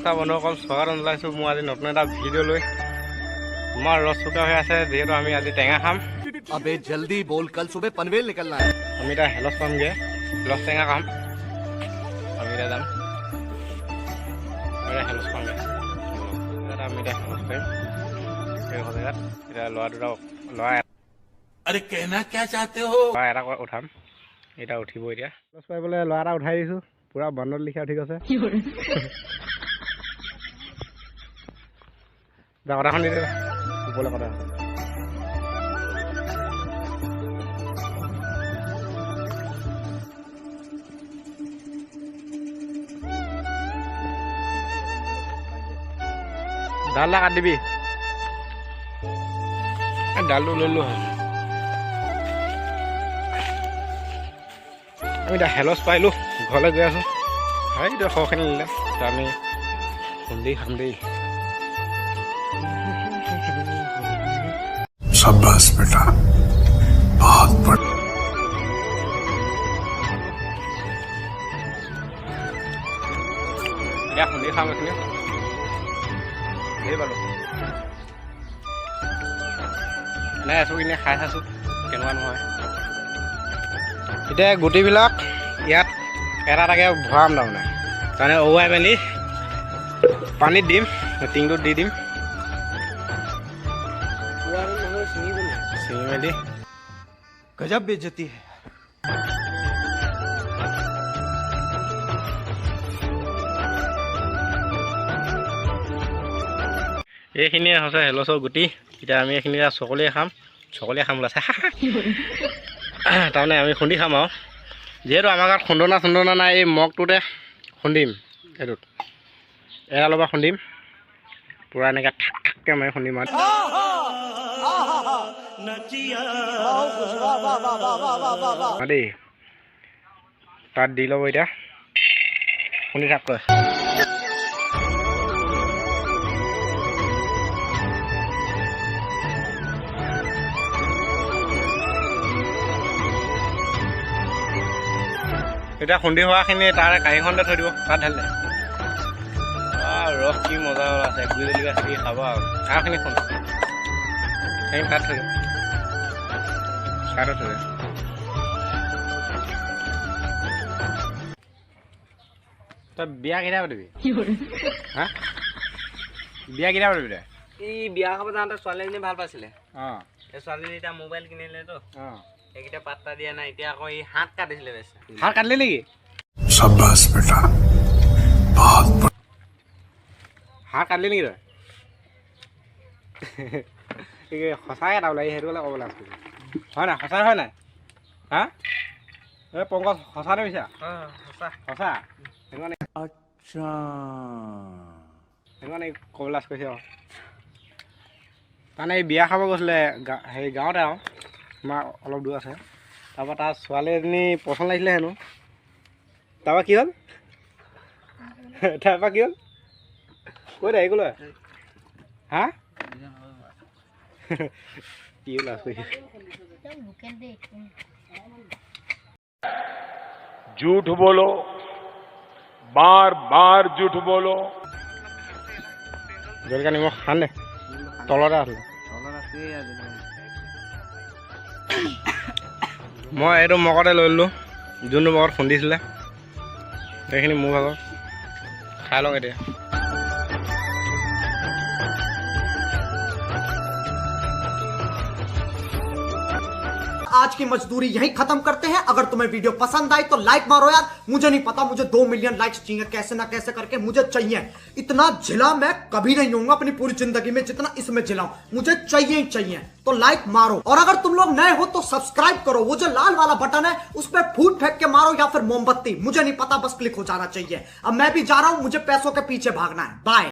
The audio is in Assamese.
নমস্কাৰ বন্ধুসকল, স্বাগতম জনাইছোঁ মই আজি নতুন এটা ভিডিঅ' লৈ। তোমাৰ ৰস চোকা হৈ আছে যিহেতু আমি আজি টেঙা খাম। अबे जल्दी बोल, कल सुबह पनवेल निकलना है। আমি এতিয়া হেলচ পামগৈ, হেলচ টেঙা খাম। আমি এতিয়া যাম হেলচ পামগৈ। আমি এতিয়া হেলচ পাৰিম এই জেগাত। এতিয়া ল'ৰা अरे कहना क्या चाहते हो? এটা উঠাম। এতিয়া উঠিব। এতিয়া হেলচ পাৰিবলৈ ল'ৰা এটা উঠাই দিছোঁ, পুৰা বান্দৰ লিখা উঠি গৈছে। কথাখন দি দিবা ওপৰলৈ কথা। ডাল কাট দিবি, ডালটো ললো হয়। আমি এতিয়া হেলচ পাইলোঁ, ঘৰলৈ গৈ আছোঁ। হয় এতিয়া সৰহখিনি নিলে আমি খুন্দি খাম দেই। शाबाश बेटा, बहुत बढ़िया। এতিয়া খুন্দি খাম এইখিনি পালোঁ। নাই আছোঁ কিনে খাই চাইছোঁ কেনেকুৱা নহয়। এতিয়া গুটিবিলাক ইয়াত এটা এটাকৈ ভৰাম তাৰমানে অওৱাই মেলি পানীত দিম, টিংটোত দি দিম। ছিঙি মেলি गजब बेइज्जती है। এইখিনিয়ে হৈছে হেলচৰ গুটি। এতিয়া আমি এইখিনি চকলিয়ে খাম ওলাইছে। তাৰমানে আমি খুন্দি খাম আৰু যিহেতু আমাৰ গাত খুন্দনা নাই, এই মগটোতে খুন্দিম। সেইটোত এডালৰ পৰা খুন্দিম, পূৰা এনেকৈ ঠাক ঠাককৈ মাৰি খুন্দিম আৰু দেই। তাত দি ল'ব এতিয়া, খুন্দি থাককৈ। এতিয়া খুন্দি হোৱাখিনি তাৰে কাঁহীখনতে থৈ দিব, তাত ঢালিলে ৰস কি মজা আছে। গুৰি জলকীয়া চেকি খাব আৰু খিনি খুন্দ সেইখিনি তাত থৈ দিব, চাইডত থৈ দিব। তই বিয়া কেতিয়া পাতিবি? হা বিয়া কেতিয়া পাতিবি তই? এই বিয়া খাব যাওঁতে ছোৱালীজনী ভাল পাইছিলে। অঁ এই ছোৱালীজনী এতিয়া মোবাইল কিনিলেতো, অঁ সেইকেইটা পাত্তা দিয়া নাই। এতিয়া আকৌ এই হাত কাটিছিলে বেছি। হাত কাটিলি নেকি? शाबाश बेटा, बहुत बढ़िया। হাত কাটিলি নেকি তই? সঁচাকৈ এটা ওলাই সেইটো ক'লে ক'ব লাগিছিল হয় নাই? সঁচাই হয় নাই? হা এই পংকজ সঁচাটো মিছা? সঁচা সেইকাৰণে ক'ব লাজ কৰিছে আৰু। তাৰমানে এই বিয়া খাব গৈছিলে হেৰি গাঁৱতে আৰু আমাৰ অলপ দূৰ আছে। তাৰপৰা তাৰ ছোৱালী এজনী পচন্দ লাগিছিলে হেনো। তাৰপৰা কি হ'ল? কৈ দে একো লয়। হা কি লাজ কৰিছে? झूठ बोलो, बार बार झूठ बोलो। জলকীয়া নিমখ খান দে, তলতে আছিলে। মই এইটো মগতে লৈ ল'লোঁ, যোনটো মগত খুন্দিছিলে। সেইখিনি মোৰ ভাগৰ খাই লওঁ এতিয়া। आज की मजदूरी यहीं खत्म करते हैं। अगर तुम्हें वीडियो पसंद आई तो लाइक मारो यार। मुझे नहीं पता, मुझे 2 मिलियन लाइक्स चाहिए, कैसे ना कैसे करके मुझे चाहिए। इतना झिला मैं कभी नहीं होऊंगा अपनी पूरी जिंदगी में जितना इसमें झिलाऊं। मुझे चाहिए ही चाहिए, तो लाइक मारो। और अगर तुम लोग नए हो तो सब्सक्राइब करो। वो जो लाल वाला बटन है उस पर फूट फेंक के मारो या फिर मोमबत्ती, मुझे नहीं पता, बस क्लिक हो जाना चाहिए। अब मैं भी जा रहा हूं, मुझे पैसों के पीछे भागना है। बाय।